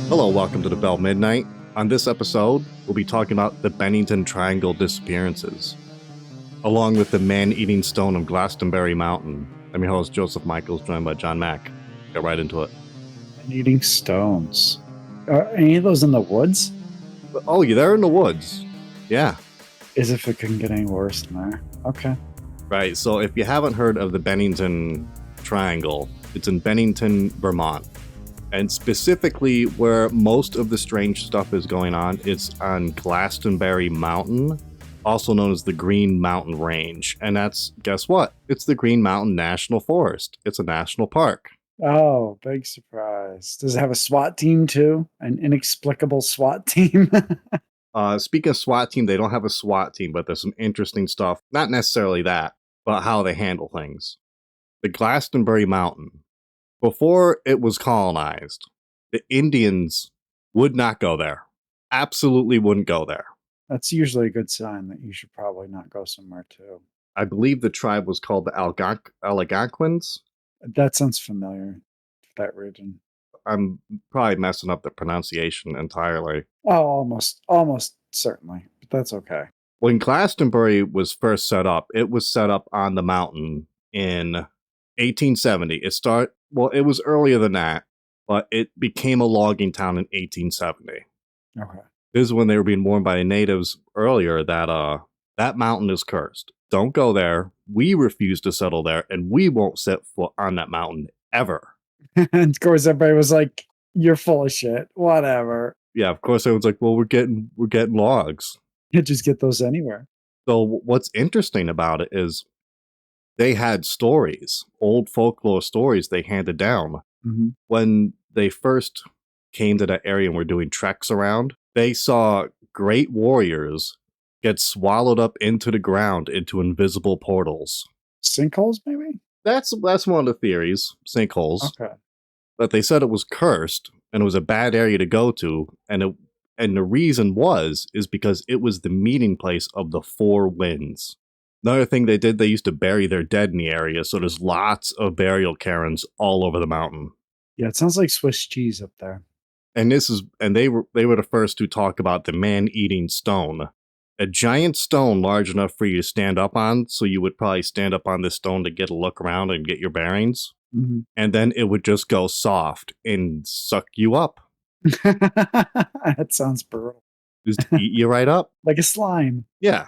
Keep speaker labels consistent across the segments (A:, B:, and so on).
A: Hello, welcome to the Bell Midnight. On this episode, we'll be talking about the Bennington Triangle disappearances, along with the man-eating stone of Glastenbury Mountain. I'm your host, Joseph Michaels, joined by John Mack. Get right into it.
B: And eating stones. Are any of those in the woods?
A: Oh, you're there in the woods. Yeah.
B: As if it couldn't get any worse than there. Okay.
A: Right, so if you haven't heard of the Bennington Triangle, it's in Bennington, Vermont. And specifically where most of the strange stuff is going on, it's on Glastenbury Mountain, also known as the Green Mountain Range. And that's, guess what? It's the Green Mountain National Forest. It's a national park.
B: Oh, big surprise. Does it have a SWAT team too? An inexplicable SWAT team?
A: Speaking of SWAT team, they don't have a SWAT team, but there's some interesting stuff. Not necessarily that, but how they handle things. The Glastenbury Mountain. Before it was colonized, the Indians would not go there. Absolutely wouldn't go there.
B: That's usually a good sign that you should probably not go somewhere too.
A: I believe the tribe was called the Algonquins.
B: That sounds familiar, that region.
A: I'm probably messing up the pronunciation entirely.
B: Oh, almost certainly, but that's okay.
A: When Glastonbury was first set up, it was set up on the mountain in 1870. It was earlier than that, but it became a logging town in 1870.
B: Okay.
A: This is when they were being warned by the natives earlier that that mountain is cursed. Don't go there. We refuse to settle there, and we won't set foot on that mountain ever.
B: And of course, everybody was like, "You're full of shit." Whatever.
A: Yeah, of course, everyone's like, "Well, we're getting logs."
B: You just get those anywhere.
A: So what's interesting about it is they had stories, old folklore stories they handed down.
B: Mm-hmm.
A: When they first came to that area and were doing treks around, they saw great warriors get swallowed up into the ground into invisible portals.
B: Sinkholes, maybe?
A: That's one of the theories, sinkholes.
B: Okay.
A: But they said it was cursed and it was a bad area to go to, and the reason is because it was the meeting place of the four winds. Another thing they did, they used to bury their dead in the area, so there's lots of burial cairns all over the mountain.
B: Yeah, it sounds like Swiss cheese up there.
A: And they were the first to talk about the man-eating stone. A giant stone large enough for you to stand up on, so you would probably stand up on this stone to get a look around and get your bearings.
B: Mm-hmm.
A: And then it would just go soft and suck you up.
B: That sounds brutal.
A: Just eat you right up.
B: Like a slime.
A: Yeah.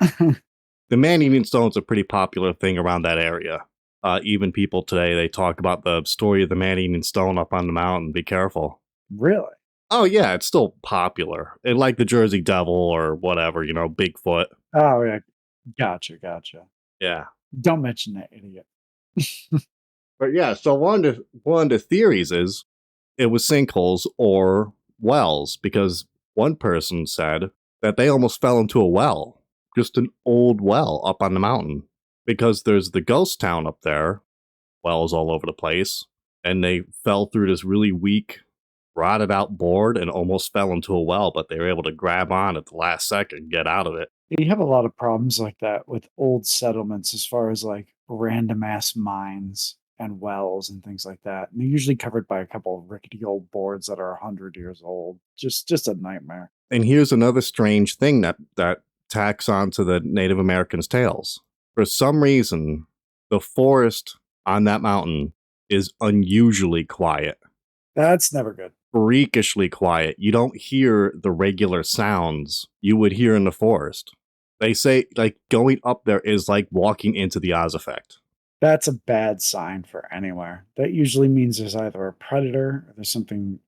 A: The man-eating stone's a pretty popular thing around that area. Even people today, they talk about the story of the man-eating stone up on the mountain. Be careful.
B: Really?
A: Oh, yeah, it's still popular. Like the Jersey Devil or whatever, Bigfoot.
B: Oh, yeah. Gotcha.
A: Yeah.
B: Don't mention that idiot.
A: But yeah, so one of the theories is it was sinkholes or wells, because one person said that they almost fell into a well, just an old well up on the mountain, because there's the ghost town up there, wells all over the place, and they fell through this really weak, rotted out board and almost fell into a well, but they were able to grab on at the last second and get out of it.
B: You have a lot of problems like that with old settlements as far as like random ass mines and wells and things like that. And they're usually covered by a couple of rickety old boards that are 100 years old. Just a nightmare.
A: And here's another strange thing that tacks onto the Native Americans' tales. For some reason, the forest on that mountain is unusually quiet.
B: That's never good.
A: Freakishly quiet. You don't hear the regular sounds you would hear in the forest. They say, like, going up there is like walking into the Oz effect.
B: That's a bad sign for anywhere. That usually means there's either a predator or there's something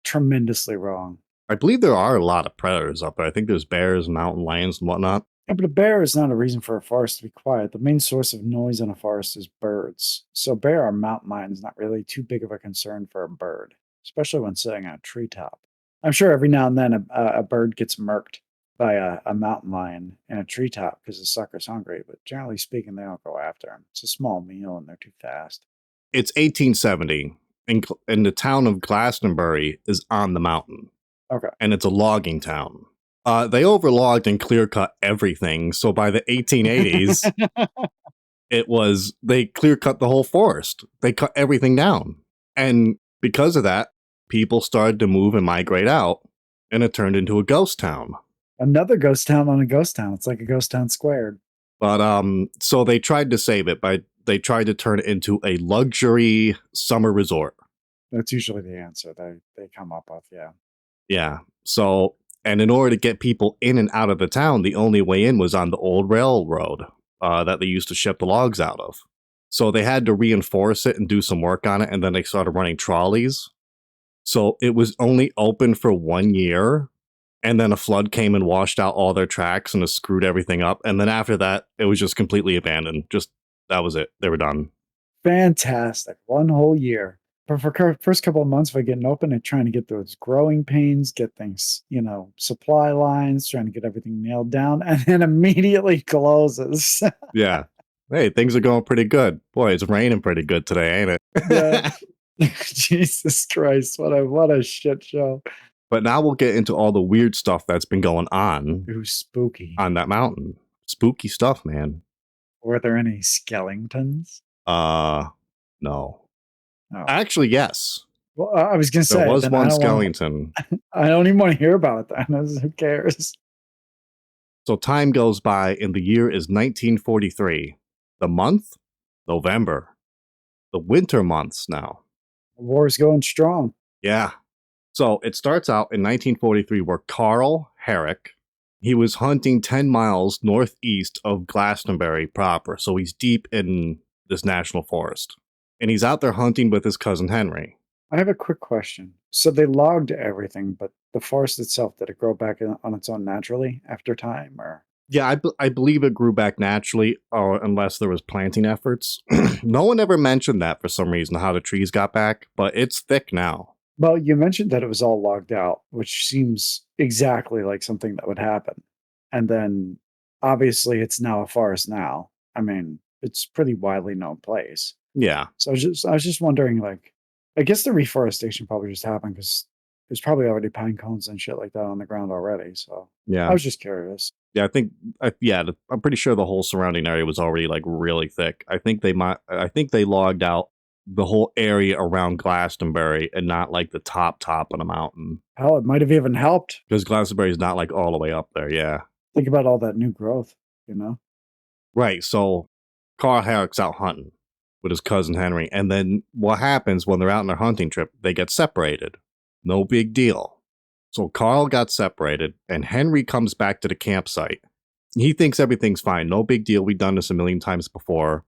B: tremendously wrong.
A: I believe there are a lot of predators up there. I think there's bears, mountain lions, and whatnot.
B: Yeah, but a bear is not a reason for a forest to be quiet. The main source of noise in a forest is birds. So bear or mountain lion is not really too big of a concern for a bird, especially when sitting on a treetop. I'm sure every now and then a bird gets murked by a mountain lion in a treetop because the sucker's hungry, but generally speaking, they don't go after him. It's a small meal and they're too fast.
A: It's 1870, and the town of Glastenbury is on the mountain.
B: Okay.
A: And it's a logging town. They overlogged and clear-cut everything, so by the 1880s, they clear-cut the whole forest. They cut everything down. And because of that, people started to move and migrate out, and it turned into a ghost town.
B: Another ghost town on a ghost town. It's like a ghost town squared.
A: But so they tried to save it by they tried to turn it into a luxury summer resort.
B: That's usually the answer they come up with, yeah.
A: Yeah. So, and in order to get people in and out of the town, the only way in was on the old railroad that they used to ship the logs out of. So they had to reinforce it and do some work on it, and then they started running trolleys. So it was only open for 1 year, and then a flood came and washed out all their tracks and it screwed everything up. And then after that, it was just completely abandoned. Just that was it. They were done.
B: Fantastic. 1 whole year. But for first couple of months of it getting open and trying to get those growing pains, get things, supply lines, trying to get everything nailed down, and then immediately closes.
A: Yeah. Hey, things are going pretty good. Boy, it's raining pretty good today, ain't
B: Yeah.
A: it?
B: Jesus Christ, what a shit show.
A: But now we'll get into all the weird stuff that's been going on
B: Ooh, spooky.
A: on that mountain. Spooky stuff, man.
B: Were there any skeletons?
A: No.
B: Oh.
A: Actually, yes.
B: Well, I was gonna say
A: There was
B: then
A: one skeleton.
B: I don't even want to hear about it then. Who cares?
A: So time goes by, and the year is 1943. The month? November. The winter months now.
B: The war's going strong.
A: Yeah. So it starts out in 1943 where Carl Herrick, he was hunting 10 miles northeast of Glastenbury proper. So he's deep in this national forest. And he's out there hunting with his cousin Henry.
B: I have a quick question. So they logged everything, but the forest itself, did it grow back on its own naturally after time, or?
A: Yeah, I believe it grew back naturally, unless there was planting efforts. No one ever mentioned that for some reason, how the trees got back, but it's thick now.
B: Well, you mentioned that it was all logged out, which seems exactly like something that would happen. And then obviously it's now a forest now. I mean, it's a pretty widely known place.
A: Yeah.
B: So I was just wondering, like, I guess the reforestation probably just happened because there's probably already pine cones and shit like that on the ground already. So
A: Yeah.
B: I was just curious.
A: Yeah, I'm pretty sure the whole surrounding area was already like really thick. I think they logged out the whole area around Glastonbury and not like the top of the mountain.
B: Hell, it might have even helped.
A: Because Glastonbury is not like all the way up there, yeah.
B: Think about all that new growth,
A: Right, so Carl Herrick's out hunting with his cousin Henry, and then what happens when they're out on their hunting trip, they get separated. No big deal. So Carl got separated, and Henry comes back to the campsite. He thinks everything's fine. No big deal. We've done this a million times before.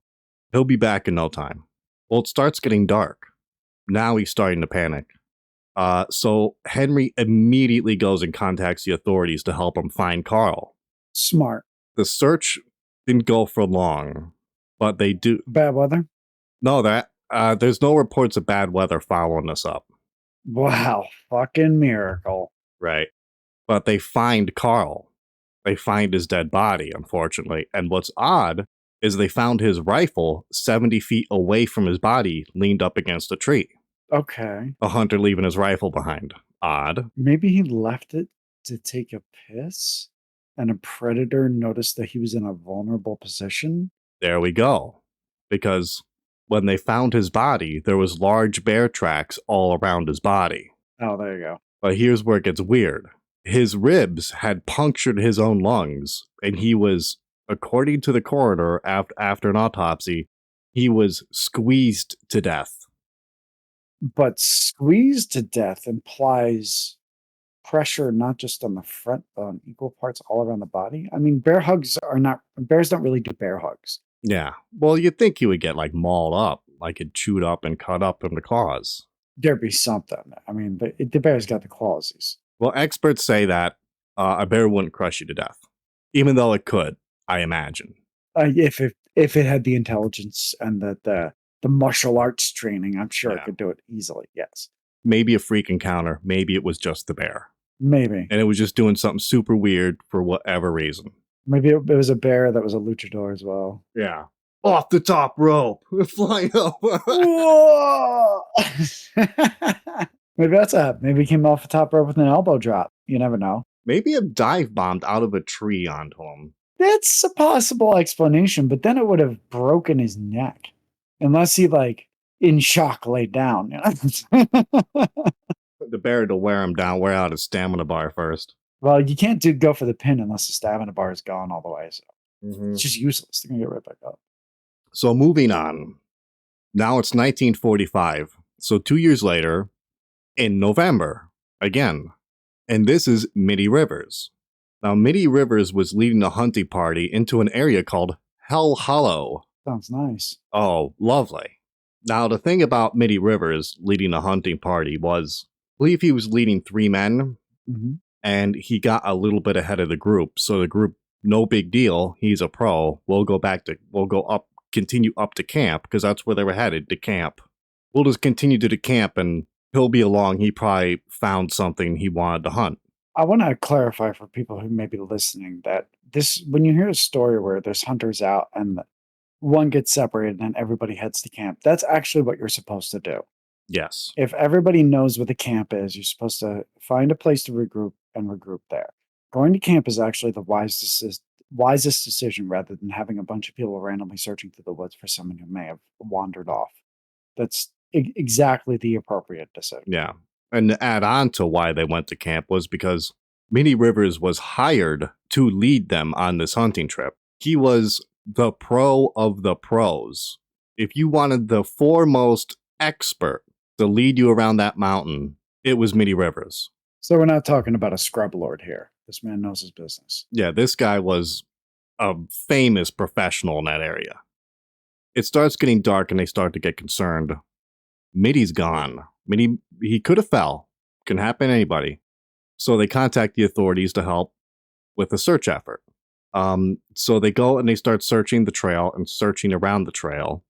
A: He'll be back in no time. Well, it starts getting dark. Now he's starting to panic. So Henry immediately goes and contacts the authorities to help him find Carl.
B: Smart.
A: The search didn't go for long, but they do.
B: Bad weather?
A: No, there's no reports of bad weather following this up.
B: Wow. Fucking miracle.
A: Right. But they find Carl. They find his dead body, unfortunately. And what's odd is they found his rifle 70 feet away from his body, leaned up against a tree.
B: Okay.
A: A hunter leaving his rifle behind. Odd.
B: Maybe he left it to take a piss and a predator noticed that he was in a vulnerable position.
A: There we go. Because when they found his body, there was large bear tracks all around his body.
B: Oh, there you go.
A: But here's where it gets weird. His ribs had punctured his own lungs, and he was, according to the coroner after an autopsy, he was squeezed to death.
B: But squeezed to death implies pressure not just on the front, but on equal parts all around the body. I mean, bears don't really do bear hugs.
A: Yeah. Well, you'd think he would get like mauled up, like it chewed up and cut up from the claws.
B: There'd be something. I mean, the bear's got the clawsies.
A: Well, experts say that a bear wouldn't crush you to death, even though it could, I imagine.
B: If it had the intelligence and the martial arts training, I'm sure it could do it easily. Yes.
A: Maybe a freak encounter. Maybe it was just the bear.
B: Maybe.
A: And it was just doing something super weird for whatever reason.
B: Maybe it was a bear that was a luchador as well.
A: Yeah. Off the top rope. Flying up.
B: Whoa! Maybe he came off the top rope with an elbow drop. You never know.
A: Maybe it dive bombed out of a tree onto him.
B: That's a possible explanation, but then it would have broken his neck. Unless he, in shock, laid down.
A: The bear to wear him down, wear out his stamina bar first.
B: Well, you can't go for the pin unless the stamina bar is gone all the way. So it's
A: Hmm.
B: just useless. They're gonna get right back up.
A: So moving on. Now it's 1945. So 2 years later, in November, again. And this is Mitty Rivers. Now, Mitty Rivers was leading a hunting party into an area called Hell Hollow.
B: Sounds nice.
A: Oh, lovely. Now, the thing about Mitty Rivers leading a hunting party was, I believe he was leading 3 men,
B: Hmm.
A: and he got a little bit ahead of the group. So the group, no big deal. He's a pro. We'll go up, continue up to camp because that's where they were headed, to camp. We'll just continue to the camp and he'll be along. He probably found something he wanted to hunt.
B: I want to clarify for people who may be listening that when you hear a story where there's hunters out and one gets separated and everybody heads to camp, that's actually what you're supposed to do.
A: Yes.
B: If everybody knows what the camp is, you're supposed to find a place to regroup and regroup there. Going to camp is actually the wisest decision rather than having a bunch of people randomly searching through the woods for someone who may have wandered off. That's exactly the appropriate decision.
A: Yeah. And to add on to why they went to camp was because Mitty Rivers was hired to lead them on this hunting trip. He was the pro of the pros. If you wanted the foremost expert to lead you around that mountain, it was Mitty Rivers.
B: So we're not talking about a scrub lord here. This man knows his business.
A: Yeah, this guy was a famous professional in that area. It starts getting dark and they start to get concerned. Mitty's gone. Mitty, he could have fell. Can happen to anybody. So they contact the authorities to help with the search effort. So they go and they start searching the trail and searching around the trail.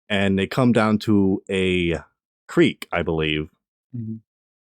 A: And they come down to a creek, I believe.
B: Mm-hmm.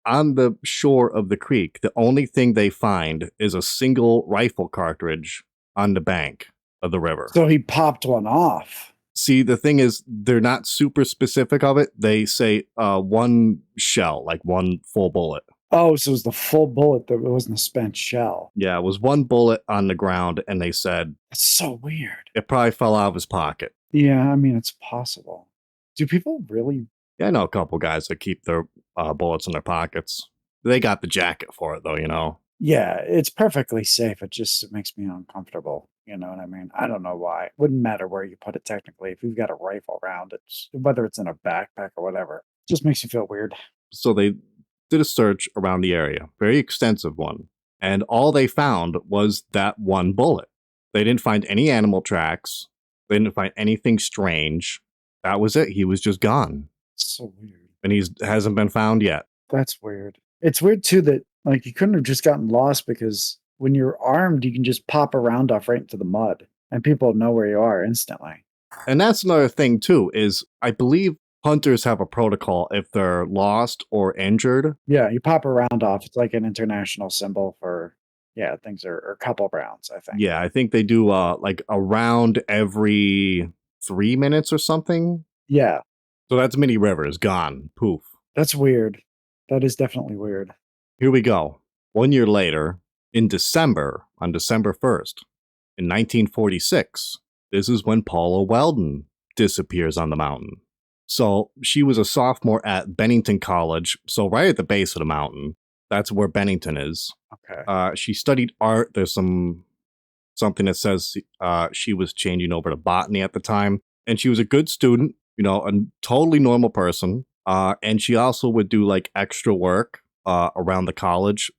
A: On the shore of the creek, the only thing they find is a single rifle cartridge on the bank of the river.
B: So he popped one off.
A: See, the thing is, they're not super specific of it. They say one shell, like one full bullet.
B: Oh, so it was the full bullet that wasn't a spent shell.
A: Yeah, it was one bullet on the ground, and they said
B: That's so weird.
A: it probably fell out of his pocket.
B: Yeah, I mean, it's possible. Do people really?
A: Yeah, I know a couple guys that keep their bullets in their pockets. They got the jacket for it, though, you know.
B: Yeah, it's perfectly safe. It makes me uncomfortable. You know what I mean? I don't know why. It wouldn't matter where you put it technically. If you've got a rifle round, whether it's in a backpack or whatever, it just makes you feel weird.
A: So they did a search around the area, very extensive one, and all they found was that one bullet. They didn't find any animal tracks. They didn't find anything strange. That was it. He was just gone.
B: It's so weird.
A: And he hasn't been found yet.
B: That's weird. It's weird too that like you couldn't have just gotten lost because when you're armed, you can just pop a round off right into the mud and people know where you are instantly.
A: And that's another thing too, is I believe hunters have a protocol if they're lost or injured.
B: Yeah, you pop a round off. It's like an international symbol for things are a couple rounds, I think.
A: Yeah, I think they do like a round every 3 minutes or something.
B: Yeah.
A: So that's Mitty Rivers gone. Poof.
B: That's weird. That is definitely weird.
A: Here we go. 1 year later, in December, on December 1st, in 1946, this is when Paula Weldon disappears on the mountain. So she was a sophomore at Bennington College, so right at the base of the mountain. That's where Bennington is.
B: Okay.
A: She studied art. There's something that says she was changing over to botany at the time. And she was a good student, you know, a totally normal person. And she also would do like extra work around the college,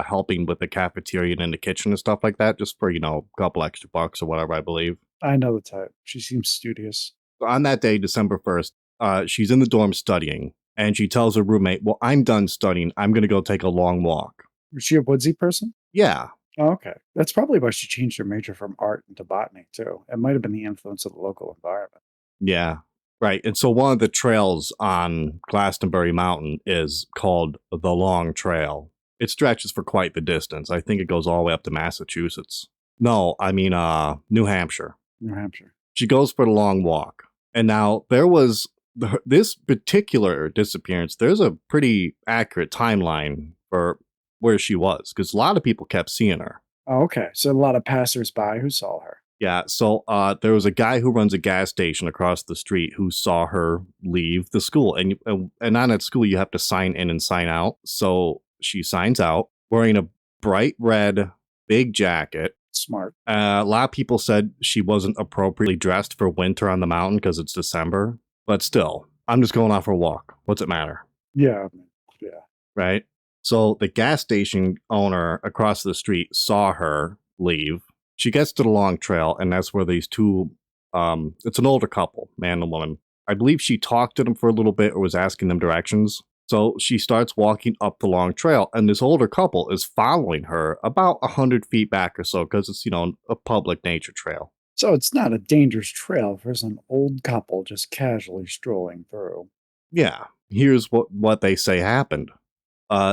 A: helping with the cafeteria and in the kitchen and stuff like that, just for, you know, a couple extra bucks or whatever, I believe.
B: I know the type. She seems studious.
A: On that day, December 1st, she's in the dorm studying, and she tells her roommate, well, I'm done studying. I'm going to go take a long walk.
B: Was she a woodsy person?
A: Yeah.
B: Oh, okay. That's probably why she changed her major from art into botany, too. It might have been the influence of the local environment.
A: Yeah. Right. And so one of the trails on Glastenbury Mountain is called the Long Trail. It stretches for quite the distance. I think it goes all the way up to Massachusetts. No, I mean New Hampshire.
B: New Hampshire.
A: She goes for the long walk. And now there was this particular disappearance. There's a pretty accurate timeline for where she was because a lot of people kept seeing her.
B: Oh, okay. So a lot of passersby who saw her.
A: Yeah, so there was a guy who runs a gas station across the street who saw her leave the school, and on at school you have to sign in and sign out. So she signs out wearing a bright red big jacket.
B: Smart.
A: A lot of people said she wasn't appropriately dressed for winter on the mountain because it's December, but still, I'm just going out for a walk. What's it matter?
B: Yeah. Yeah.
A: Right? So the gas station owner across the street saw her leave. She gets to the long trail, and that's where these two, it's an older couple, man and woman. I believe she talked to them for a little bit or was asking them directions. So she starts walking up the long trail, and this older couple is following her about 100 feet back or so because it's, a public nature trail.
B: So it's not a dangerous trail for some old couple just casually strolling through.
A: Yeah, here's what they say happened.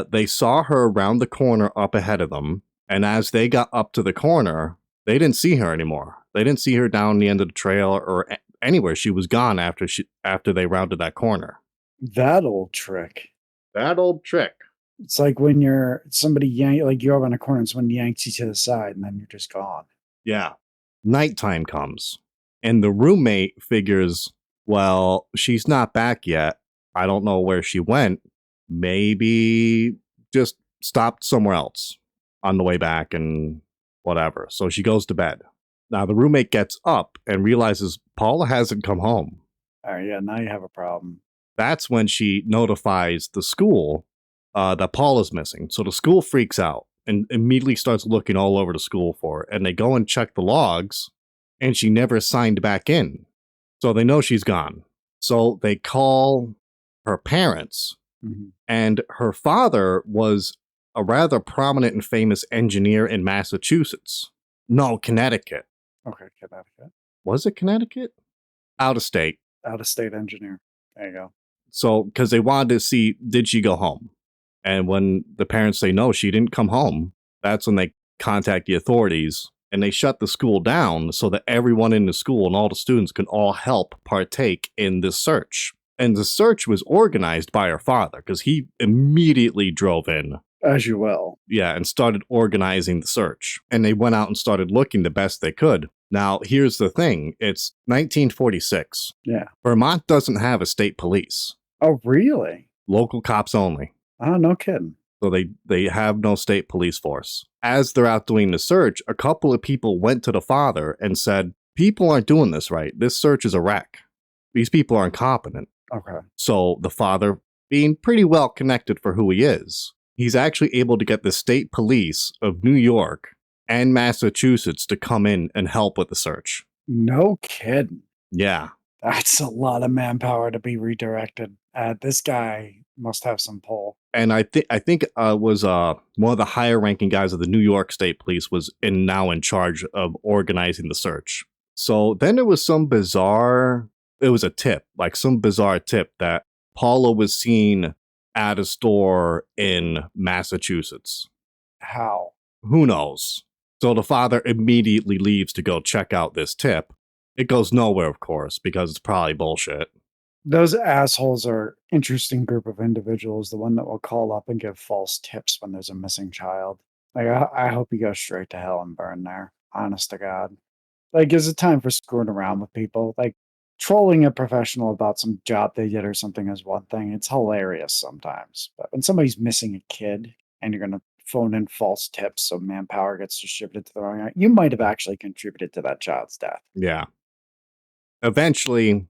A: They saw her around the corner up ahead of them, and as they got up to the corner, they didn't see her anymore. They didn't see her down the end of the trail or anywhere. She was gone after they rounded that corner.
B: That old trick.
A: That old trick.
B: It's like when you're over in a corner and someone yanks you to the side and then you're just gone.
A: Yeah. Nighttime comes, and the roommate figures, well, she's not back yet. I don't know where she went. Maybe just stopped somewhere else on the way back and whatever. So she goes to bed. Now the roommate gets up and realizes Paula hasn't come home.
B: Oh, yeah, now you have a problem.
A: That's when she notifies the school that Paula's missing. So the school freaks out and immediately starts looking all over the school for her. And they go and check the logs, and she never signed back in. So they know she's gone. So they call her parents,
B: Mhm.
A: and her father was a rather prominent and famous engineer in Massachusetts. No, Connecticut.
B: Okay, Connecticut.
A: Was it Connecticut? Out of state.
B: Out of state engineer. There you go.
A: So, because they wanted to see, did she go home? And when the parents say no, she didn't come home, that's when they contact the authorities, and they shut the school down so that everyone in the school and all the students can all help partake in this search. And the search was organized by her father because he immediately drove in.
B: As you will.
A: Yeah, and started organizing the search. And they went out and started looking the best they could. Now, here's the thing. It's 1946.
B: Yeah.
A: Vermont doesn't have a state police.
B: Oh, really?
A: Local cops only.
B: Oh, no kidding.
A: So they have no state police force. As they're out doing the search, a couple of people went to the father and said, people aren't doing this right. This search is a wreck. These people are incompetent.
B: Okay.
A: So the father, being pretty well connected for who he is, he's actually able to get the state police of New York and Massachusetts to come in and help with the search.
B: No kidding.
A: Yeah.
B: That's a lot of manpower to be redirected. This guy must have some pull.
A: And I think was one of the higher ranking guys of the New York State Police was now in charge of organizing the search. So then there was some bizarre tip that Paula was seen at a store in Massachusetts.
B: How?
A: Who knows? So the father immediately leaves to go check out this tip. It goes nowhere, of course, because it's probably bullshit.
B: Those assholes are interesting group of individuals, the one that will call up and give false tips when there's a missing child. Like, I hope he goes straight to hell and burn there. Honest to God. Like, is it time for screwing around with people? Like, trolling a professional about some job they did or something is one thing. It's hilarious sometimes. But when somebody's missing a kid and you're going to phone in false tips so manpower gets distributed to the wrong guy, you might have actually contributed to that child's death.
A: Yeah. Eventually,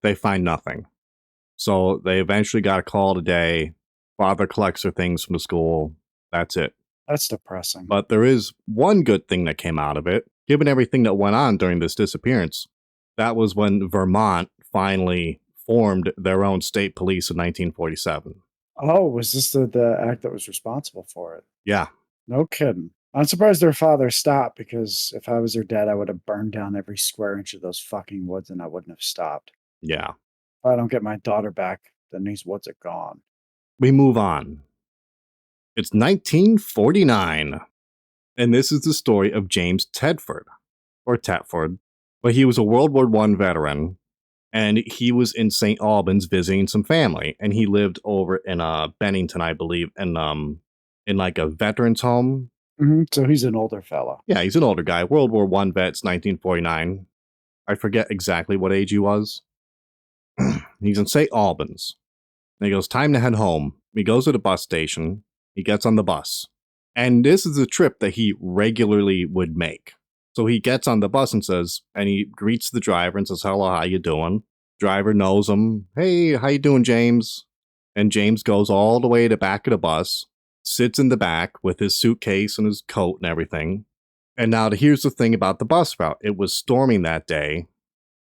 A: they find nothing. So they eventually got a call today. Father collects her things from the school. That's it.
B: That's depressing.
A: But there is one good thing that came out of it. Given everything that went on during this disappearance, that was when Vermont finally formed their own state police in 1947.
B: Oh, was this the act that was responsible for it?
A: Yeah.
B: No kidding. I'm surprised their father stopped because if I was their dad, I would have burned down every square inch of those fucking woods and I wouldn't have stopped.
A: Yeah.
B: If I don't get my daughter back, then these woods are gone.
A: We move on. It's 1949. And this is the story of James Tedford, or Tetford. But he was a World War I veteran, and he was in St. Albans visiting some family. And he lived over in Bennington, I believe, in like a veterans home.
B: So he's an older fella.
A: Yeah, he's an older guy. World War I vet's 1949. I forget exactly what age he was. He's in St. Albans. And he goes, time to head home. He goes to the bus station. He gets on the bus. And this is a trip that he regularly would make. So he gets on the bus and says, and he greets the driver and says, hello, how you doing? Driver knows him. Hey, how you doing, James? And James goes all the way to the back of the bus, sits in the back with his suitcase and his coat and everything. And now here's the thing about the bus route. It was storming that day,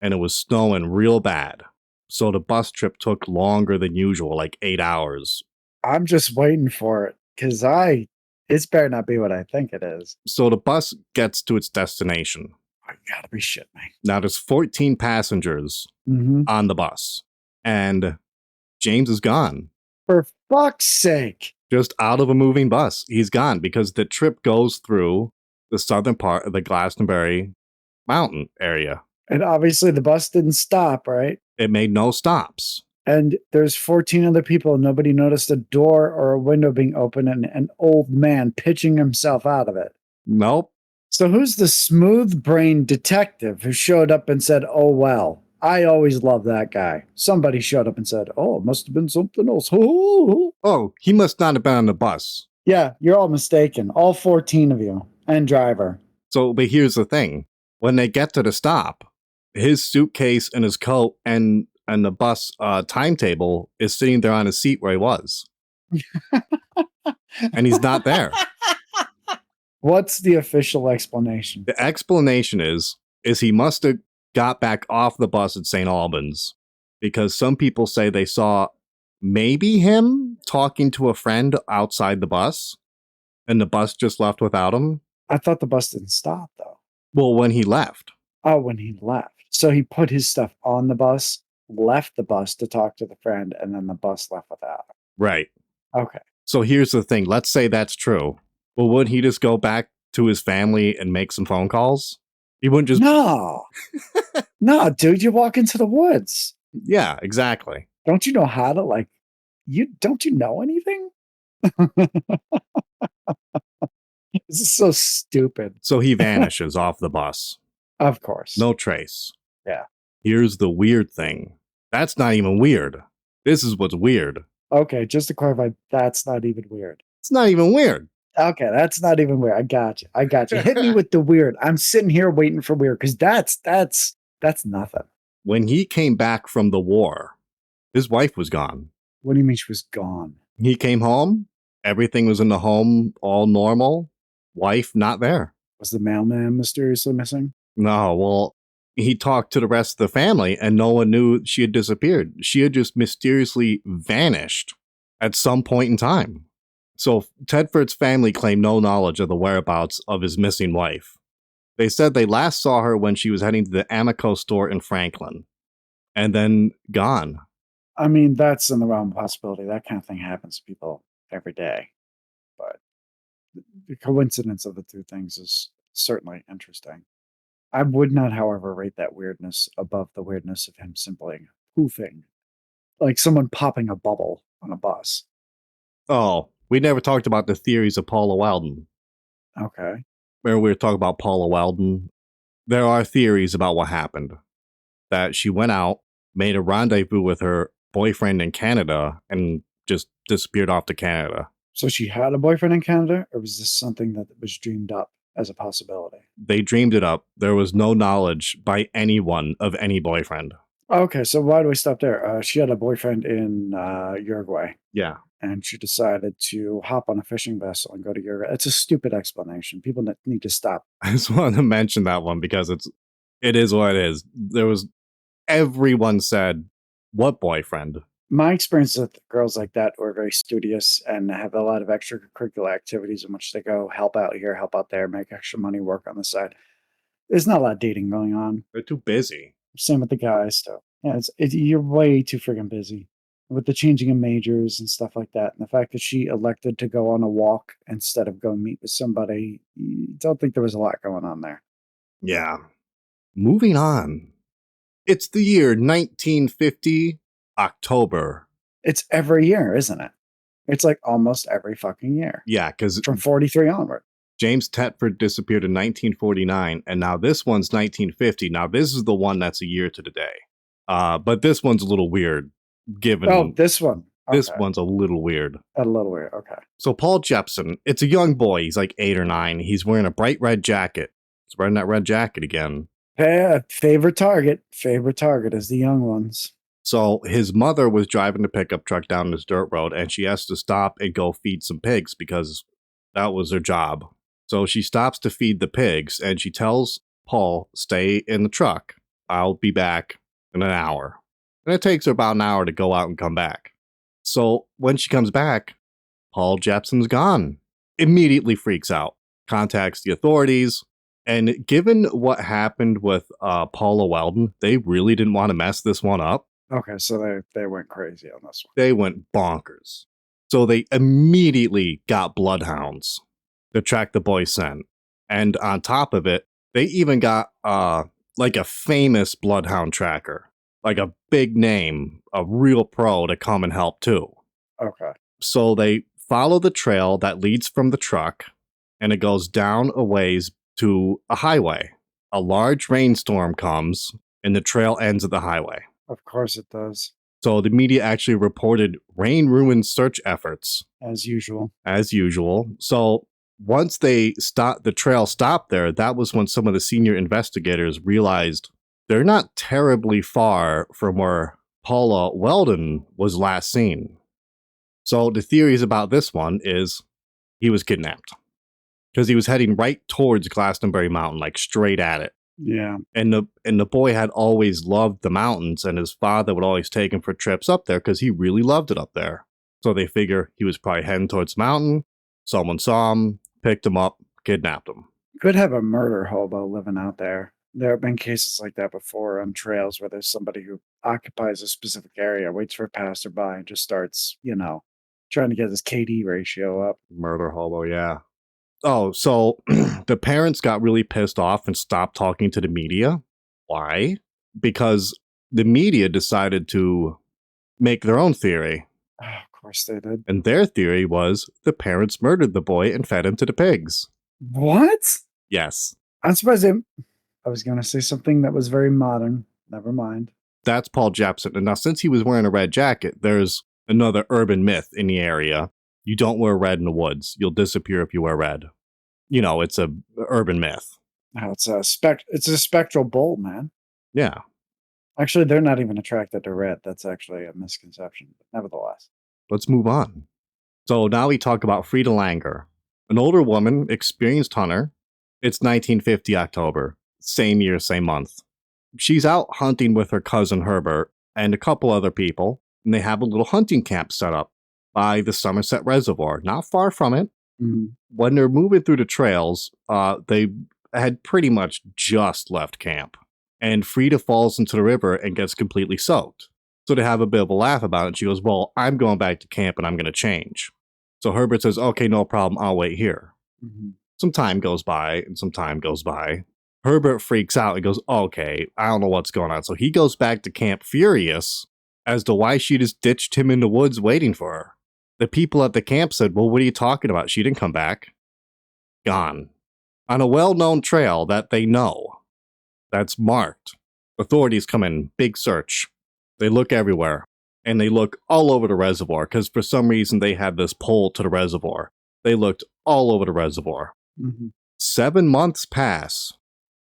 A: and it was snowing real bad. So the bus trip took longer than usual, like 8 hours.
B: I'm just waiting for it because it's better not be what I think it is.
A: So the bus gets to its destination.
B: I gotta be shitting me.
A: Now there's 14 passengers on the bus, and James is gone.
B: For fuck's sake.
A: Just out of a moving bus. He's gone because the trip goes through the southern part of the Glastenbury Mountain area.
B: And obviously the bus didn't stop, right?
A: It made no stops.
B: And there's 14 other people. Nobody noticed a door or a window being open and an old man pitching himself out of it.
A: Nope.
B: So who's the smooth-brained detective who showed up and said, oh, well, I always love that guy. Somebody showed up and said, oh, it must have been something else.
A: Oh, he must not have been on the bus.
B: Yeah, you're all mistaken. All 14 of you and driver.
A: So, but here's the thing. When they get to the stop, his suitcase and his coat and the bus timetable is sitting there on his seat where he was. And he's not there.
B: What's the official explanation?
A: The explanation is he must have got back off the bus at St. Albans, because some people say they saw maybe him talking to a friend outside the bus, and the bus just left without him.
B: I thought the bus didn't stop, though.
A: Well, when he left.
B: Oh, when he left. So he put his stuff on the bus, left the bus to talk to the friend, and then the bus left without him.
A: Right.
B: Okay.
A: So here's the thing. Let's say that's true. Well, would he just go back to his family and make some phone calls? He wouldn't just...
B: No. No, dude, you walk into the woods.
A: Yeah, exactly.
B: Don't you know how to, don't you know anything? This is so stupid.
A: So he vanishes off the bus.
B: Of course.
A: No trace.
B: Yeah.
A: Here's the weird thing. That's not even weird. This is what's weird.
B: Okay, just to clarify, that's not even weird.
A: It's not even weird.
B: Okay, that's not even weird. I got you. Hit me with the weird. I'm sitting here waiting for weird because that's nothing.
A: When he came back from the war, his wife was gone.
B: What do you mean she was gone?
A: He came home. Everything was in the home, all normal. Wife not there.
B: Was the mailman mysteriously missing?
A: No, well, he talked to the rest of the family and no one knew she had disappeared. She had just mysteriously vanished at some point in time. So Tedford's family claimed no knowledge of the whereabouts of his missing wife. They said they last saw her when she was heading to the Amico store in Franklin, and then gone.
B: I mean, that's in the realm of possibility. That kind of thing happens to people every day. But the coincidence of the two things is certainly interesting. I would not, however, rate that weirdness above the weirdness of him simply poofing, like someone popping a bubble on a bus.
A: Oh, we never talked about the theories of Paula Weldon.
B: Okay.
A: Remember we were talking about Paula Weldon? There are theories about what happened. That she went out, made a rendezvous with her boyfriend in Canada, and just disappeared off to Canada.
B: So she had a boyfriend in Canada, or was this something that was dreamed up as a possibility?
A: They dreamed it up. There was no knowledge by anyone of any boyfriend.
B: Okay, so why do we stop there? She had a boyfriend in Uruguay.
A: Yeah.
B: And she decided to hop on a fishing vessel and go to Uruguay. It's a stupid explanation. People need to stop.
A: I just wanted to mention that one because it is what it is. Everyone said, what boyfriend?
B: My experience with girls like that who are very studious and have a lot of extracurricular activities in which they go help out here, help out there, make extra money, work on the side. There's not a lot of dating going on.
A: They're too busy.
B: Same with the guys. So yeah, you're way too friggin' busy with the changing of majors and stuff like that. And the fact that she elected to go on a walk instead of go meet with somebody, you don't think there was a lot going on there.
A: Yeah. Moving on. It's the year 1950, October.
B: It's every year, isn't it? It's like almost every fucking year.
A: Yeah, because
B: from 43 onward.
A: James Tetford disappeared in 1949, and now this one's 1950. Now this is the one that's a year to the day. But this one's a little weird,
B: Oh,
A: given
B: this one.
A: this
B: Okay.
A: one's a little weird.
B: A little weird. Okay.
A: So Paul Jepson, it's a young boy. He's like 8 or 9. He's wearing a bright red jacket. He's wearing that red jacket again.
B: Favorite target. Favorite target is the young ones.
A: So his mother was driving the pickup truck down this dirt road, and she has to stop and go feed some pigs because that was her job. So she stops to feed the pigs, and she tells Paul, stay in the truck. I'll be back in an hour. And it takes her about an hour to go out and come back. So when she comes back, Paul Jepson's gone. Immediately freaks out, contacts the authorities, and given what happened with Paula Weldon, they really didn't want to mess this one up.
B: Okay, so they went crazy on this one.
A: They went bonkers. So they immediately got bloodhounds to track the boy's scent. And on top of it, they even got like a famous bloodhound tracker, like a big name, a real pro to come and help too.
B: Okay.
A: So they follow the trail that leads from the truck, and it goes down a ways to a highway. A large rainstorm comes, and the trail ends at the highway.
B: Of course it does.
A: So the media actually reported rain-ruined search efforts.
B: As usual.
A: As usual. So once the trail stopped there, that was when some of the senior investigators realized they're not terribly far from where Paula Weldon was last seen. So the theories about this one is he was kidnapped because he was heading right towards Glastenbury Mountain, like straight at it.
B: Yeah.
A: And the boy had always loved the mountains, and his father would always take him for trips up there because he really loved it up there. So they figure he was probably heading towards the mountain. Someone saw him, picked him up, kidnapped him.
B: Could have a murder hobo living out there. There have been cases like that before on trails where there's somebody who occupies a specific area, waits for a passerby, and just starts, trying to get his KD ratio up.
A: Murder hobo, yeah. Oh, so the parents got really pissed off and stopped talking to the media. Why? Because the media decided to make their own theory.
B: Oh, of course they did.
A: And their theory was the parents murdered the boy and fed him to the pigs.
B: What?
A: Yes.
B: I'm surprised I was going to say something that was very modern. Never mind.
A: That's Paul Jepson. And now, since he was wearing a red jacket, there's another urban myth in the area. You don't wear red in the woods. You'll disappear if you wear red. It's a urban myth.
B: Oh, it's a spectral bull, man.
A: Yeah.
B: Actually, they're not even attracted to red. That's actually a misconception. But nevertheless.
A: Let's move on. So now we talk about Frida Langer, an older woman, experienced hunter. It's 1950 October, same year, same month. She's out hunting with her cousin Herbert and a couple other people, and they have a little hunting camp set up by the Somerset Reservoir, not far from it.
B: Mm-hmm.
A: When they're moving through the trails, they had pretty much just left camp, and Frida falls into the river and gets completely soaked. So they have a bit of a laugh about it. She goes, well, I'm going back to camp and I'm going to change. So Herbert says, okay, no problem. I'll wait here.
B: Mm-hmm.
A: Some time goes by and some time goes by. Herbert freaks out and goes, okay, I don't know what's going on. So he goes back to camp furious as to why she just ditched him in the woods waiting for her. The people at the camp said, well, what are you talking about? She didn't come back. Gone. On a well-known trail that they know. That's marked. Authorities come in, big search. They look everywhere. And they look all over the reservoir because for some reason they had this pole to the reservoir. They looked all over the reservoir.
B: Mm-hmm.
A: 7 months pass,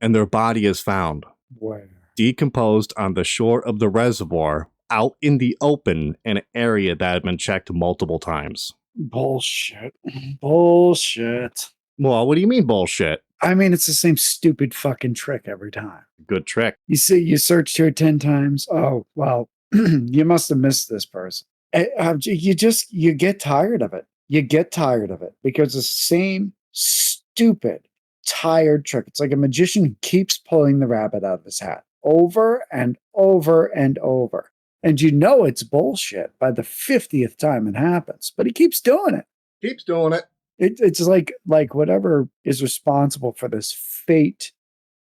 A: and their body is found.
B: Where?
A: Decomposed on the shore of the reservoir, out in the open, in an area that had been checked multiple times.
B: Bullshit. Bullshit.
A: Well, what do you mean bullshit?
B: I mean, it's the same stupid fucking trick every time.
A: Good trick.
B: You see, you searched here 10 times. Oh, well, you must have missed this person. You get tired of it. You get tired of it because the same stupid, tired trick. It's like a magician who keeps pulling the rabbit out of his hat over and over and over. And it's bullshit by the 50th time it happens, but he keeps doing it.
A: Keeps doing it.
B: It's like whatever is responsible for this fate,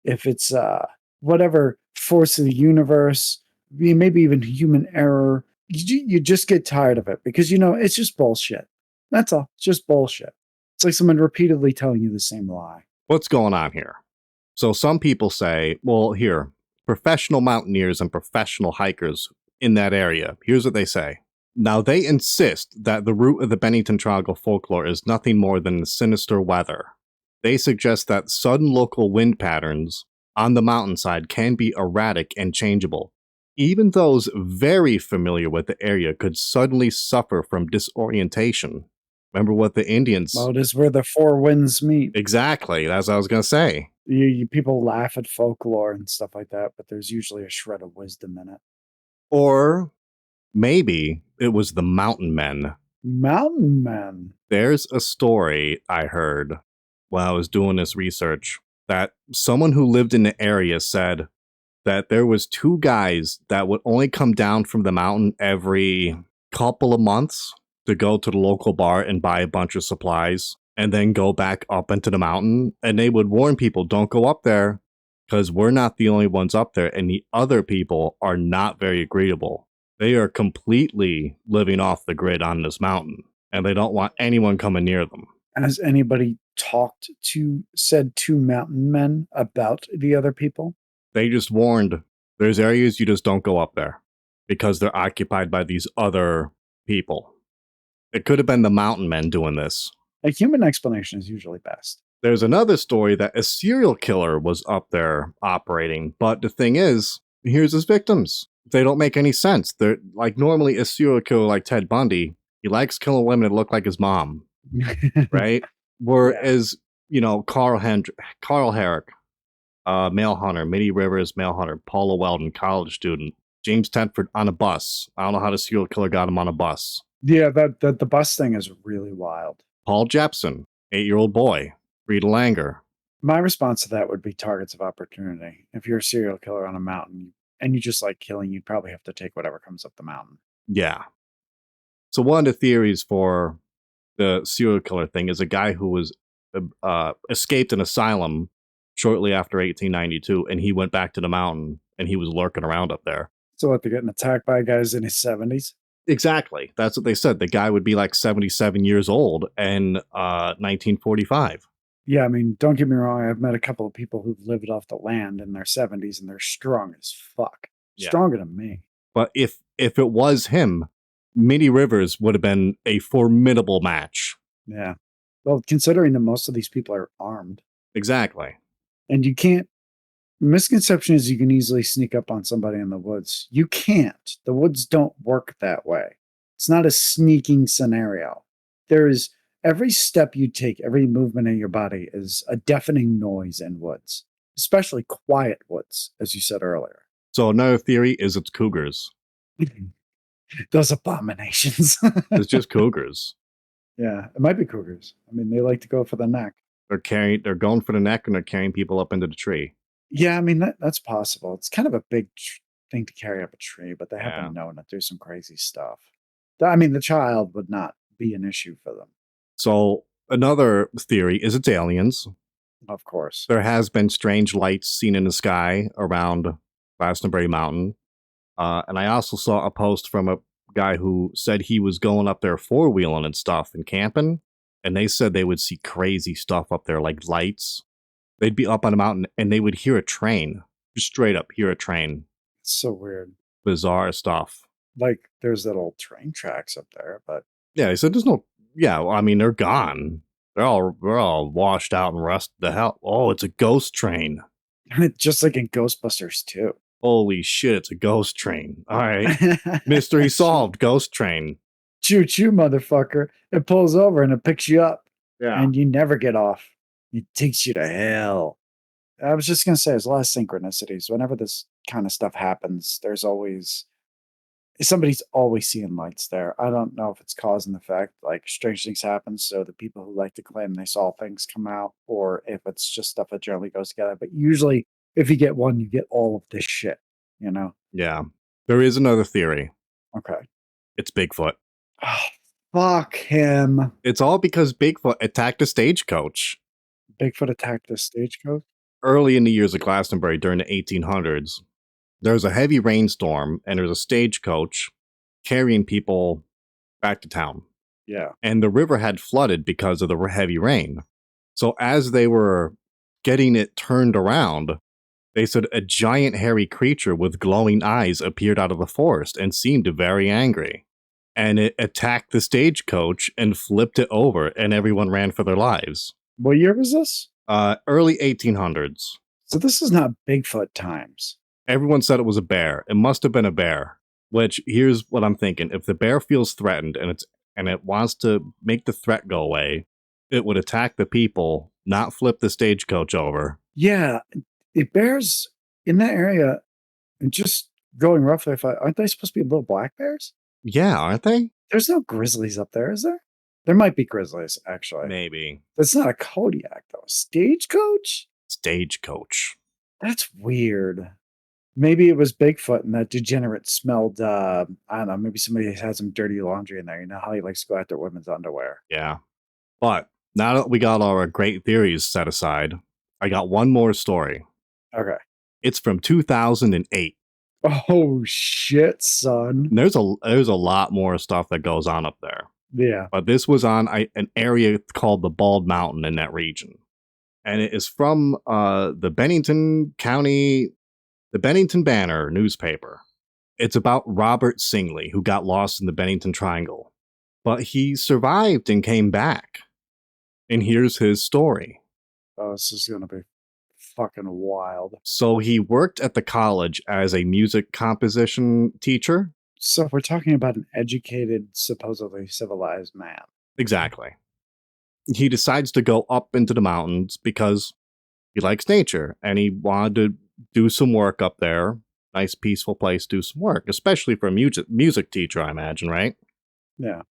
B: if it's whatever force of the universe, maybe even human error, you just get tired of it because it's just bullshit. That's all. It's just bullshit. It's like someone repeatedly telling you the same lie.
A: What's going on here? So some people say, well, here, professional mountaineers and professional hikers in that area, here's what they say. Now, they insist that the root of the Bennington Triangle folklore is nothing more than sinister weather. They suggest that sudden local wind patterns on the mountainside can be erratic and changeable. Even those very familiar with the area could suddenly suffer from disorientation. Remember what the Indians.
B: Well, it is where the four winds meet.
A: Exactly, that's what I was going to say.
B: People laugh at folklore and stuff like that, but there's usually a shred of wisdom in it.
A: Or maybe it was the mountain men.
B: Mountain men.
A: There's a story I heard while I was doing this research that someone who lived in the area said that there was two guys that would only come down from the mountain every couple of months to go to the local bar and buy a bunch of supplies and then go back up into the mountain. And they would warn people, don't go up there because we're not the only ones up there. And the other people are not very agreeable. They are completely living off the grid on this mountain and they don't want anyone coming near them.
B: Has anybody said to mountain men about the other people?
A: They just warned there's areas you just don't go up there because they're occupied by these other people. It could have been the mountain men doing this.
B: A human explanation is usually best.
A: There's another story that a serial killer was up there operating, but the thing is, here's his victims. They don't make any sense. They're like normally a serial killer like Ted Bundy, he likes killing women that look like his mom, right? Whereas, Carl Herrick, male hunter, Mitty Rivers, male hunter, Paula Weldon, college student, James Tedford on a bus. I don't know how the serial killer got him on a bus.
B: Yeah, the bus thing is really wild.
A: Paul Jepson, 8-year-old boy, Rita Langer.
B: My response to that would be targets of opportunity. If you're a serial killer on a mountain and you just like killing, you'd probably have to take whatever comes up the mountain.
A: Yeah. So one of the theories for the serial killer thing is a guy who was escaped an asylum shortly after 1892, and he went back to the mountain, and he was lurking around up there.
B: So what, they're getting attacked by guys in his 70s?
A: Exactly. That's what they said. The guy would be like 77 years old in 1945.
B: Yeah, I mean, don't get me wrong. I've met a couple of people who've lived off the land in their 70s, and they're strong as fuck.
A: Yeah.
B: Stronger than me.
A: But if it was him, Mitty Rivers would have been a formidable match.
B: Yeah. Well, considering that most of these people are armed.
A: Exactly.
B: And you can't. Misconception is you can easily sneak up on somebody in the woods. You can't. The woods don't work that way. It's not a sneaking scenario. There is every step you take, every movement in your body is a deafening noise in woods, especially quiet woods, as you said earlier.
A: So another theory is it's cougars.
B: Those abominations.
A: It's just cougars.
B: Yeah, it might be cougars. I mean, they like to go for the neck.
A: They're going for the neck and they're carrying people up into the tree.
B: Yeah, I mean, that's possible. It's kind of a big thing to carry up a tree, but they have been known to do some crazy stuff. I mean, the child would not be an issue for them.
A: So another theory is it's aliens.
B: Of course.
A: There has been strange lights seen in the sky around Glastenbury Mountain. And I also saw a post from a guy who said he was going up there four-wheeling and stuff and camping. And they said they would see crazy stuff up there, like lights. They'd be up on a mountain and they would hear a train. Just straight up hear a train.
B: It's so weird.
A: Bizarre stuff.
B: Like, there's little train tracks up there, but...
A: Yeah, he said there's no... Yeah, well, I mean, they're gone. They're all washed out and rusted the hell. Oh, it's a ghost train.
B: Just like in Ghostbusters, too.
A: Holy shit, it's a ghost train. All right. Mystery solved, ghost train.
B: Choo-choo, motherfucker. It pulls over and it picks you up.
A: Yeah.
B: And you never get off. It takes you to hell. I was just going to say, there's a lot of synchronicities. Whenever this kind of stuff happens, somebody's always seeing lights there. I don't know if it's cause and effect, like strange things happen. So the people who like to claim they saw things come out, or if it's just stuff that generally goes together. But usually, if you get one, you get all of this shit, you know?
A: Yeah. There is another theory.
B: Okay.
A: It's Bigfoot.
B: Oh, fuck him.
A: It's all because Bigfoot attacked a stagecoach.
B: Bigfoot attacked the stagecoach?
A: Early in the years of Glastonbury during the 1800s, there was a heavy rainstorm and there was a stagecoach carrying people back to town.
B: Yeah.
A: and the river had flooded because of the heavy rain. So as they were getting it turned around, they said a giant hairy creature with glowing eyes appeared out of the forest and seemed very angry. And it attacked the stagecoach and flipped it over, and everyone ran for their lives.
B: What year was this?
A: Early 1800s.
B: So this is not Bigfoot times.
A: Everyone said it was a bear. It must have been a bear. Which, here's what I'm thinking: if the bear feels threatened and it wants to make the threat go away, it would attack the people, not flip the stagecoach over.
B: Yeah, it bears in that area. And just going roughly, if aren't they supposed to be little black bears?
A: Yeah, aren't they?
B: There's no grizzlies up there, is there? There might be grizzlies, actually.
A: Maybe.
B: That's not a Kodiak, though. Stagecoach?
A: Stagecoach.
B: That's weird. Maybe it was Bigfoot and that degenerate smelled, I don't know, maybe somebody had some dirty laundry in there. You know how he likes to go after women's underwear.
A: Yeah. But now that we got our great theories set aside, I got one more story.
B: Okay.
A: It's from 2008.
B: Oh, shit, son.
A: There's a lot more stuff that goes on up there.
B: Yeah.
A: But this was on an area called the Bald Mountain in that region. And it is from the Bennington Banner newspaper. It's about Robert Singley, who got lost in the Bennington Triangle. But he survived and came back. And here's his story.
B: Oh, this is going to be fucking wild.
A: So he worked at the college as a music composition teacher.
B: So we're talking about an educated, supposedly civilized man.
A: Exactly. He decides to go up into the mountains because he likes nature and he wanted to do some work up there. Nice, peaceful place to do some work, especially for a music teacher, I imagine, right?
B: Yeah.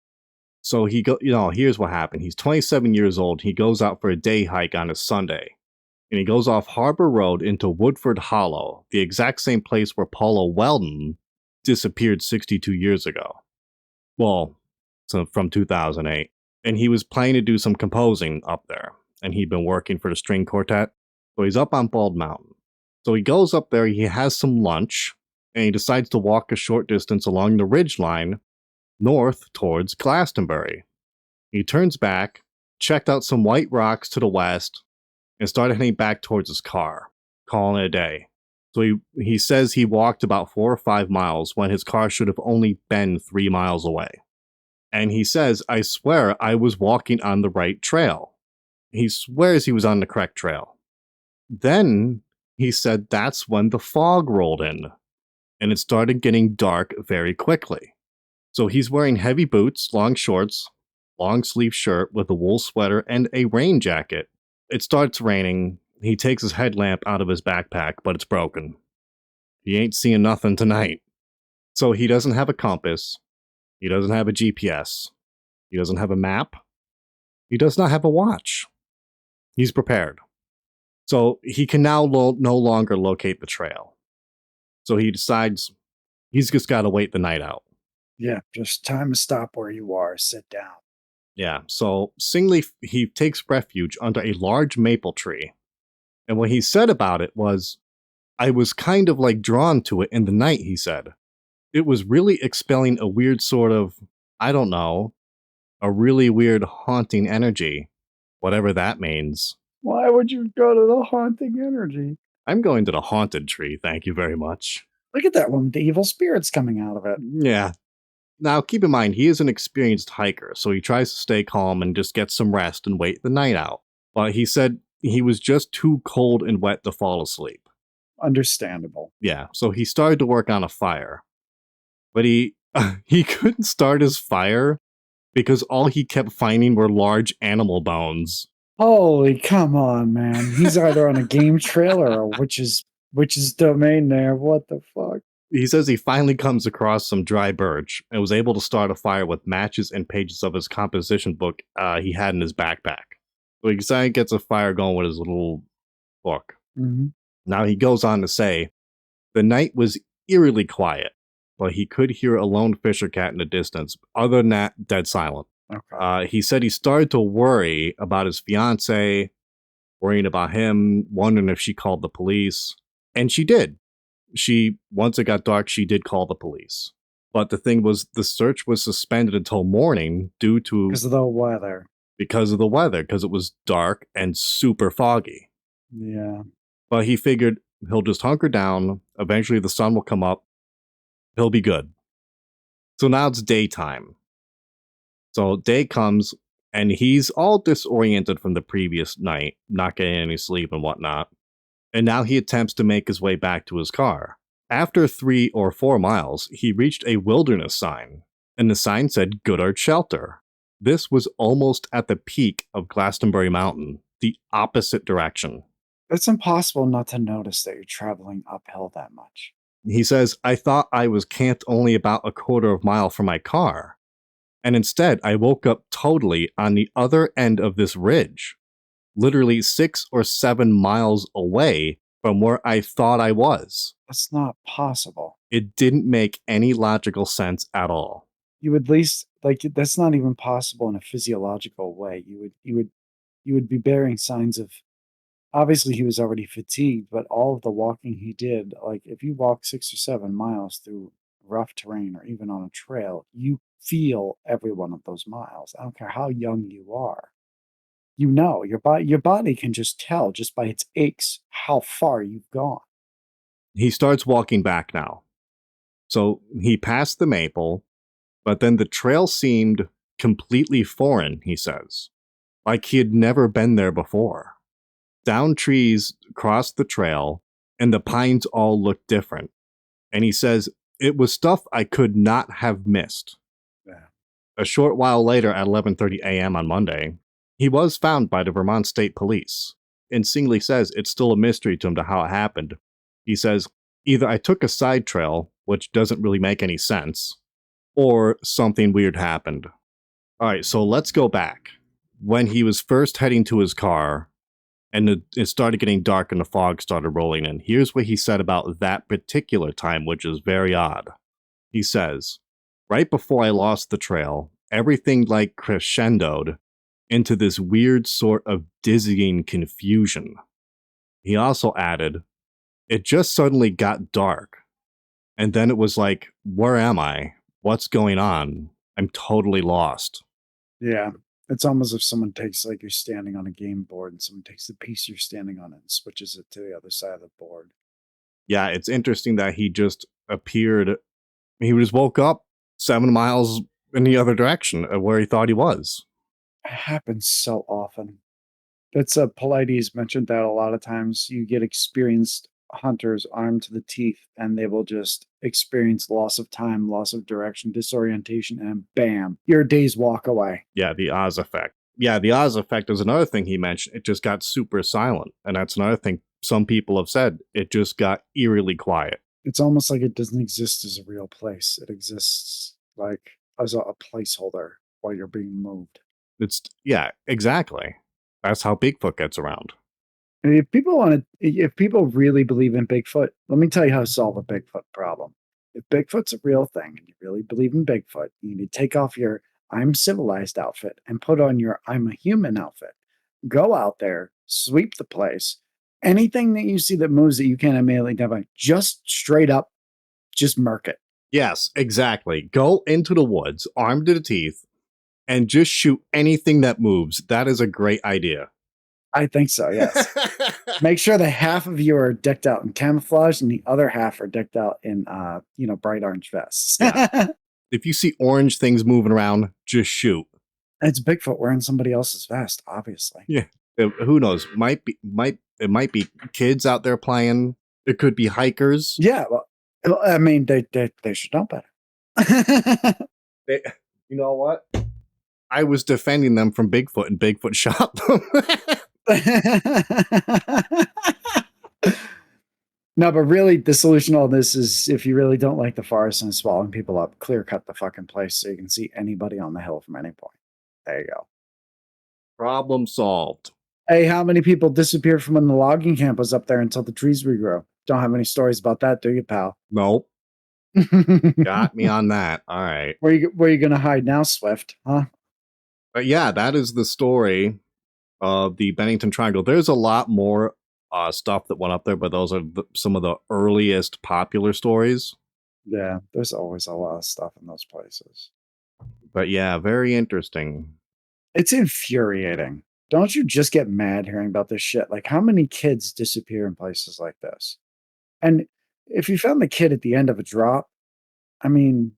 A: So here's what happened. He's 27 years old. He goes out for a day hike on a Sunday. And he goes off Harbor Road into Woodford Hollow, the exact same place where Paula Weldon disappeared 62 years ago. Well, so from 2008. And he was planning to do some composing up there. And he'd been working for the string quartet. So he's up on Bald Mountain. So he goes up there, he has some lunch, and he decides to walk a short distance along the ridge line north towards Glastenbury. He turns back, checked out some white rocks to the west, and started heading back towards his car, calling it a day. So he says he walked about 4 or 5 miles when his car should have only been 3 miles away. And he says, I swear I was walking on the right trail. He swears he was on the correct trail. Then he said that's when the fog rolled in, and it started getting dark very quickly. So he's wearing heavy boots, long shorts, long sleeve shirt with a wool sweater, and a rain jacket. It starts raining. He takes his headlamp out of his backpack, but it's broken. He ain't seeing nothing tonight. So he doesn't have a compass. He doesn't have a GPS. He doesn't have a map. He does not have a watch. He's prepared. So he can now no longer locate the trail. So he decides he's just got to wait the night out.
B: Yeah, just time to stop where you are, sit down.
A: Yeah, so Singley, he takes refuge under a large maple tree. And what he said about it was, I was kind of like drawn to it in the night, he said. It was really expelling a weird sort of, I don't know, a really weird haunting energy, whatever that means.
B: Why would you go to the haunting energy?
A: I'm going to the haunted tree, thank you very much.
B: Look at that one with the evil spirits coming out of it.
A: Yeah. Now, keep in mind, he is an experienced hiker, so he tries to stay calm and just get some rest and wait the night out. But he said he was just too cold and wet to fall asleep.
B: Understandable.
A: Yeah, so he started to work on a fire. But he couldn't start his fire because all he kept finding were large animal bones.
B: Holy, come on, man. He's either on a game trail or a witch's domain there. What the fuck?
A: He says he finally comes across some dry birch and was able to start a fire with matches and pages of his composition book he had in his backpack. So he decided gets a fire going with his little book.
B: Mm-hmm.
A: Now he goes on to say, the night was eerily quiet, but he could hear a lone fisher cat in the distance. Other than that, dead silent.
B: Okay.
A: He said he started to worry about his fiance, worrying about him, wondering if she called the police. And she did. Once it got dark, she did call the police. But the thing was, the search was suspended until morning
B: Because of the weather.
A: because of the weather, because it was dark and super foggy.
B: Yeah.
A: But he figured he'll just hunker down. Eventually, the sun will come up. He'll be good. So now it's daytime. So day comes, and he's all disoriented from the previous night, not getting any sleep and whatnot. And now he attempts to make his way back to his car. After 3 or 4 miles, he reached a wilderness sign, and the sign said Goodart Shelter. This was almost at the peak of Glastenbury Mountain, the opposite direction.
B: It's impossible not to notice that you're traveling uphill that much.
A: He says, I thought I was camped only about a quarter of a mile from my car, and instead I woke up totally on the other end of this ridge, literally 6 or 7 miles away from where I thought I was.
B: That's not possible.
A: It didn't make any logical sense at all.
B: You would at least like that's not even possible in a physiological way. You would be bearing signs of obviously he was already fatigued, but all of the walking he did, like if you walk 6 or 7 miles through rough terrain or even on a trail, you feel every one of those miles. I don't care how young you are. You know, your body can just tell just by its aches how far you've gone.
A: He starts walking back now. So he passed the maple, but then the trail seemed completely foreign, he says, like he had never been there before. Down trees crossed the trail, and the pines all looked different. And he says, it was stuff I could not have missed.
B: Yeah.
A: A short while later, at 11:30 a.m. on Monday, he was found by the Vermont State Police. And Singley says it's still a mystery to him to how it happened. He says, either I took a side trail, which doesn't really make any sense, or something weird happened. All right, so let's go back. When he was first heading to his car, and it started getting dark and the fog started rolling in, here's what he said about that particular time, which is very odd. He says, right before I lost the trail, everything like crescendoed into this weird sort of dizzying confusion. He also added, it just suddenly got dark. And then it was like, where am I? What's going on? I'm totally lost.
B: Yeah. It's almost if someone takes like you're standing on a game board and someone takes the piece you're standing on and switches it to the other side of the board.
A: Yeah, it's interesting that he just appeared. He just woke up 7 miles in the other direction of where he thought he was.
B: It happens so often. That's a Polides mentioned that a lot of times you get experienced hunters armed to the teeth and they will just experience loss of time, loss of direction, disorientation, and bam, you're a day's walk away.
A: Yeah, the Oz effect. Yeah, the Oz effect is another thing he mentioned. It just got super silent. And that's another thing some people have said. It just got eerily quiet.
B: It's almost like it doesn't exist as a real place. It exists like as a placeholder while you're being moved.
A: Yeah, exactly. That's how Bigfoot gets around.
B: And if people really believe in Bigfoot, let me tell you how to solve a Bigfoot problem. If Bigfoot's a real thing and you really believe in Bigfoot, you need to take off your I'm civilized outfit and put on your I'm a human outfit. Go out there, sweep the place. Anything that you see that moves that you can't immediately identify, just straight up, just murk it.
A: Yes, exactly. Go into the woods, armed to the teeth, and just shoot anything that moves. That is a great idea.
B: I think so, yes. Make sure that half of you are decked out in camouflage and the other half are decked out in bright orange vests.
A: Yeah. If you see orange things moving around, just shoot.
B: It's Bigfoot wearing somebody else's vest, obviously.
A: Yeah. Who knows? It might be kids out there playing. It could be hikers.
B: Yeah, well I mean they should know better.
A: You know what? I was defending them from Bigfoot and Bigfoot shot them.
B: No, but really, the solution to all this is if you really don't like the forest and swallowing people up, clear cut the fucking place so you can see anybody on the hill from any point. There you go.
A: Problem solved.
B: Hey, how many people disappeared from when the logging camp was up there until the trees regrow? Don't have any stories about that, do you, pal?
A: Nope. Got me on that. All right.
B: Where you gonna hide now, Swift? Huh?
A: But yeah, that is the story of the Bennington Triangle. There's a lot more stuff that went up there, but those are some of the earliest popular stories.
B: Yeah, there's always a lot of stuff in those places.
A: But yeah, very interesting.
B: It's infuriating. Don't you just get mad hearing about this shit? Like, how many kids disappear in places like this? And if you found the kid at the end of a drop, I mean,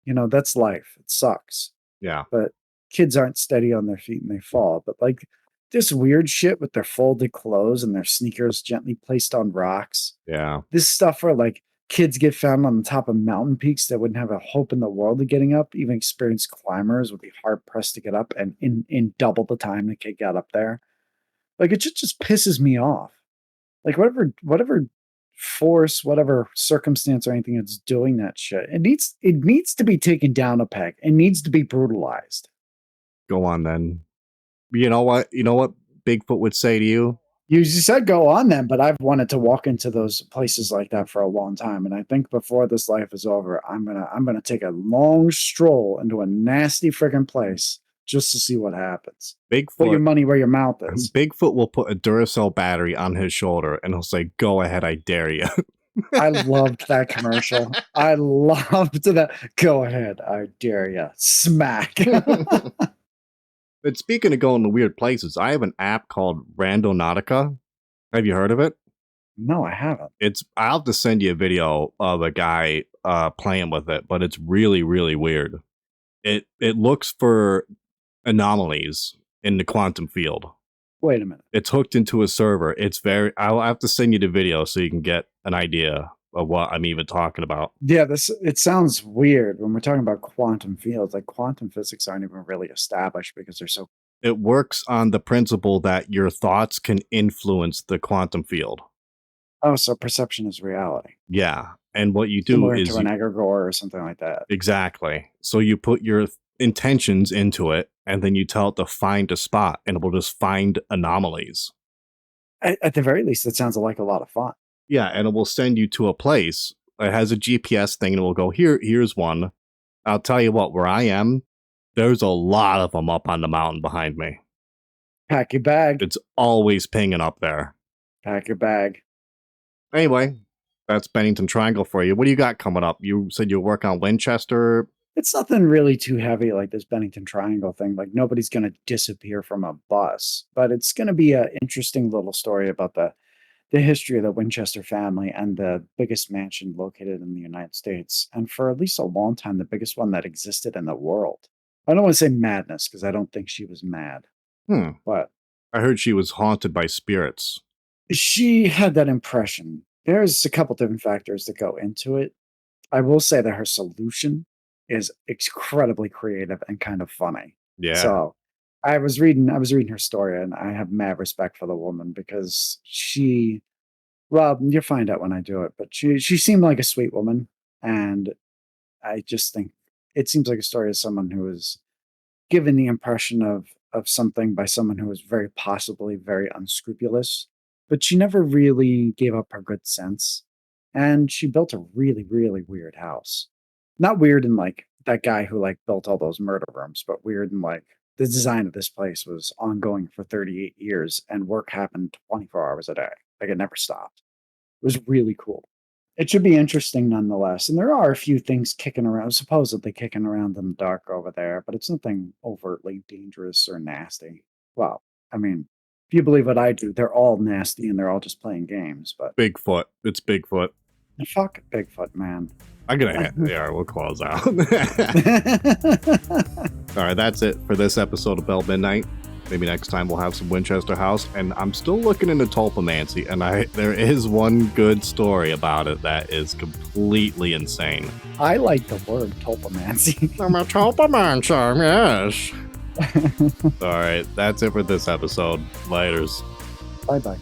B: that's life. It sucks.
A: Yeah,
B: But kids aren't steady on their feet and they fall. But like this weird shit with their folded clothes and their sneakers gently placed on rocks.
A: yeah.
B: This stuff where like kids get found on the top of mountain peaks that wouldn't have a hope in the world of getting up. Even experienced climbers would be hard pressed to get up, and in double the time the kid got up there. Like it just pisses me off. Like whatever force, whatever circumstance or anything that's doing that shit, it needs to be taken down a peg. It needs to be brutalized.
A: Go on then. You know what? You know what Bigfoot would say to you?
B: You said go on then, but I've wanted to walk into those places like that for a long time, and I think before this life is over, I'm gonna take a long stroll into a nasty friggin' place just to see what happens. Put your
A: Bigfoot
B: money where your mouth is.
A: Bigfoot will put a Duracell battery on his shoulder and he'll say, "Go ahead, I dare you."
B: I loved that commercial. I loved that. Go ahead, I dare ya. Smack.
A: But speaking of going to weird places, I have an app called Randonautica. Have you heard of it?
B: No, I haven't.
A: I'll have to send you a video of a guy playing with it, but it's really, really weird. It looks for anomalies in the quantum field.
B: Wait a minute.
A: It's hooked into a server. I'll have to send you the video so you can get an idea of what I'm even talking about.
B: Yeah, it sounds weird when we're talking about quantum fields. Like quantum physics aren't even really established because they're so.
A: It works on the principle that your thoughts can influence the quantum field.
B: Oh, so perception is reality.
A: Yeah. And what you do
B: Similar
A: is
B: to an egregore or something like that.
A: exactly. So you put your intentions into it and then you tell it to find a spot and it will just find anomalies.
B: At the very least, it sounds like a lot of fun.
A: Yeah, and it will send you to a place. It has a GPS thing and it will go, here's one. I'll tell you what, where I am, there's a lot of them up on the mountain behind me.
B: Pack your bag.
A: It's always pinging up there.
B: Pack your bag.
A: Anyway, that's Bennington Triangle for you. What do you got coming up? You said you work on Winchester.
B: It's nothing really too heavy like this Bennington Triangle thing. Like nobody's going to disappear from a bus, but it's going to be an interesting little story about the history of the Winchester family and the biggest mansion located in the United States, and for at least a long time, the biggest one that existed in the world. I don't want to say madness because I don't think she was mad, but
A: I heard she was haunted by spirits.
B: she had that impression. There's a couple different factors that go into it. I will say that her solution is incredibly creative and kind of funny.
A: Yeah.
B: So I was reading her story and I have mad respect for the woman because well, you'll find out when I do it, but she seemed like a sweet woman. And I just think it seems like a story of someone who was given the impression of something by someone who was very possibly very unscrupulous, but she never really gave up her good sense. And she built a really, really weird house. Not weird in like that guy who like built all those murder rooms, but weird in like the design of this place was ongoing for 38 years and work happened 24 hours a day. Like it never stopped. It was really cool. It should be interesting nonetheless. And there are a few things kicking around, supposedly kicking around in the dark over there, but it's nothing overtly dangerous or nasty. Well, I mean, if you believe what I do, they're all nasty and they're all just playing games, but
A: Bigfoot. It's Bigfoot.
B: fuck Bigfoot, man.
A: I'm going to hit the R. We'll close out. All right, that's it for this episode of Bell Midnight. Maybe next time we'll have some Winchester House. And I'm still looking into Tulpamancy, and there is one good story about it that is completely insane.
B: I like the word tulpamancy.
A: I'm a Tulpamancer, yes. All right, that's it for this episode. Laters.
B: Bye-bye.